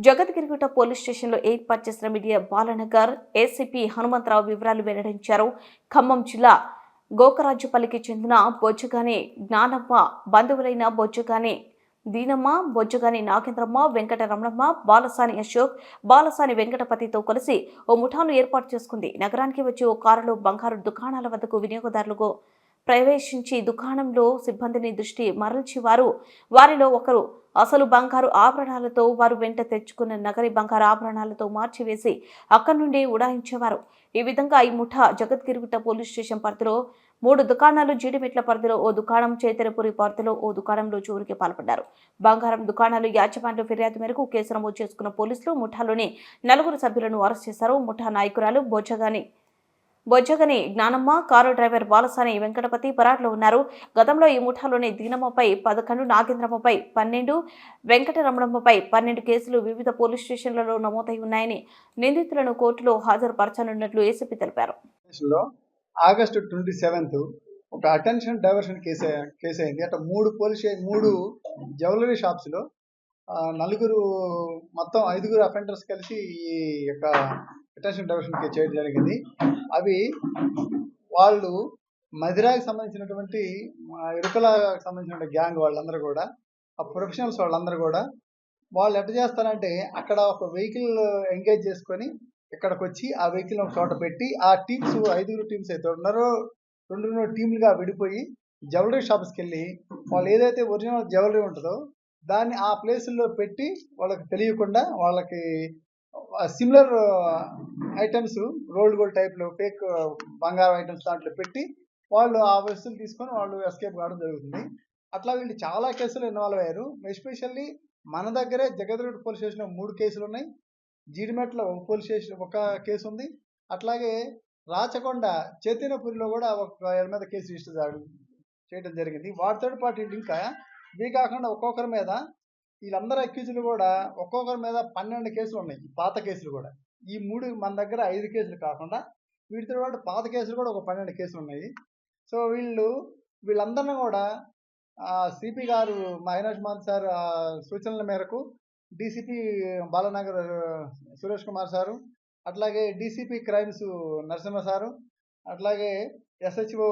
Jagadgirigutta police స్టేషన్లో ఏర్పాటు చేసిన మీడియా బాలనగర్ ఏసీపీ హనుమంతరావు వివరాలు వెల్లడించారు. ఖమ్మం జిల్లా గోకరాజుపల్లికి చెందిన బొజ్జగాని జ్ఞానమ్మ బంధువులైన బొజ్జగాని దీనమ్మ, బొజ్జగాని నాగేంద్రమ్మ, వెంకట రమణమ్మ, బాలసాని అశోక్, బాలసాని వెంకటపతితో కలిసి ఓ ముఠాను ఏర్పాటు చేసుకుంది. నగరానికి వచ్చి ఓ కారులో బంగారు దుకాణాల వద్దకు వినియోగదారులకు ప్రవేశించి దుకాణంలో సిబ్బందిని దృష్టి మరల్చి వారిలో ఒకరు అసలు బంగారు ఆభరణాలతో వారు వెంట తెచ్చుకున్న నగరి బంగారు ఆభరణాలతో మార్చివేసి అక్కడి నుండి ఉడాయించేవారు. ఈ విధంగా ఈ ముఠా జగద్గిరిగుట్ట పోలీస్ స్టేషన్ పరిధిలో 3 దుకాణాలు, జీడిమెట్ల పరిధిలో ఓ దుకాణం, చైతన్యపురి పరిధిలో ఓ దుకాణంలో చోరీకి పాల్పడ్డారు. బంగారం దుకాణాలు యాజమాన్య ఫిర్యాదు మేరకు కేసు నమోదు చేసుకున్న పోలీసులు ముఠాలోని 4 సభ్యులను అరెస్ట్ చేశారు. ముఠా నాయకురాలు బొజ్జగని జ్ఞానమ్మ, కారు డ్రైవర్ బాలసాని వెంకటపతి పరారులో ఉన్నారు. గతంలో ఈ ముఠాలోని దీనమ్మపై 11, నాగేంద్రమ్మపై 12, వెంకటరమణమ్మపై 12 కేసులు వివిధ పోలీస్ స్టేషన్లలో నమోదై ఉన్నాయని, నిందితులను కోర్టులో హాజరుపరచనున్నట్లు ఏసీపీ తెలిపారు. ఆగస్టు 27 ఒక అటెన్షన్ డైవర్షన్ కేసు అయింది. అంటే 3 జ్యువెలరీ షాప్స్లో 4 మొత్తం 5 అఫెండర్స్ కలిసి ఈ యొక్క అటెన్షన్ డైవర్షన్ కేసు చేయడం జరిగింది. అవి వాళ్ళు మదిరాకి సంబంధించినటువంటి ఇరుకలకు సంబంధించిన గ్యాంగ్ వాళ్ళందరూ కూడా, ఆ ప్రొఫెషనల్స్ వాళ్ళందరూ కూడా వాళ్ళు ఎట్లా చేస్తారంటే అక్కడ ఒక వెహికల్ ఎంగేజ్ చేసుకొని ఇక్కడికి వచ్చి ఆ వెహికల్ ఒక చోట పెట్టి ఆ టీమ్స్ 5 టీమ్స్ అయితే ఉన్నారో 2 టీంలుగా విడిపోయి జ్యువెలరీ షాప్స్కి వెళ్ళి వాళ్ళు ఏదైతే ఒరిజినల్ జ్యువెలరీ ఉంటుందో దాన్ని ఆ ప్లేసుల్లో పెట్టి వాళ్ళకి తెలియకుండా వాళ్ళకి సిమిలర్ ఐటమ్స్ రోల్డ్ గోల్డ్ టైప్లో ఫేక్ బంగారం ఐటమ్స్ దాంట్లో పెట్టి వాళ్ళు ఆ వస్తువులు తీసుకొని వాళ్ళు ఎస్కేప్ కావడం జరుగుతుంది. అట్లా వీళ్ళు చాలా కేసులు ఇన్వాల్వ్ అయ్యారు. ఎస్పెషల్లీ మన దగ్గరే జగద్గిరిగుట్ట పోలీస్ స్టేషన్లో 3 కేసులు ఉన్నాయి. జీడిమెట్ల పోలీస్ స్టేషన్ ఒక కేసు ఉంది. అట్లాగే రాచకొండ చైతన్యపురిలో కూడా ఒక మీద కేసు రిజిస్టర్ చేయడం జరిగింది. వాటితో పాటు ఇంకా ఇవి కాకుండా ఒక్కొక్కరి మీద వీళ్ళందరూ అక్యూజులు కూడా ఒక్కొక్కరి మీద 12 కేసులు ఉన్నాయి. పాత కేసులు కూడా ఈ 3 మన దగ్గర 5 కేసులు కాకుండా వీటితో పాటు పాత కేసులు కూడా ఒక 12 కేసులు ఉన్నాయి. సో వీళ్ళందరినీ కూడా సిపి గారు అవినాష్ మహంత్ సార్ సూచనల మేరకు డీసీపీ బాలనగర్ సురేష్ కుమార్ సారు, అట్లాగే డీసీపీ క్రైమ్స్ నరసింహ సారు, అట్లాగే ఎస్హెచ్ఓ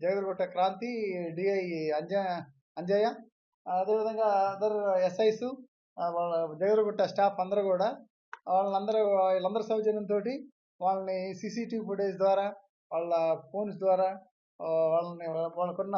జగద్గిరిగుట్ట క్రాంతి, డిఐ అంజయ్య, అదేవిధంగా అదర్ ఎస్ఐస్, వాళ్ళ జగద్గిరిగుట్ట స్టాఫ్ అందరూ కూడా వీళ్ళందరూ సౌజన్యంతో వాళ్ళని సీసీటీవీ ఫుటేజ్ ద్వారా, వాళ్ళ ఫోన్స్ ద్వారా వాళ్ళకున్న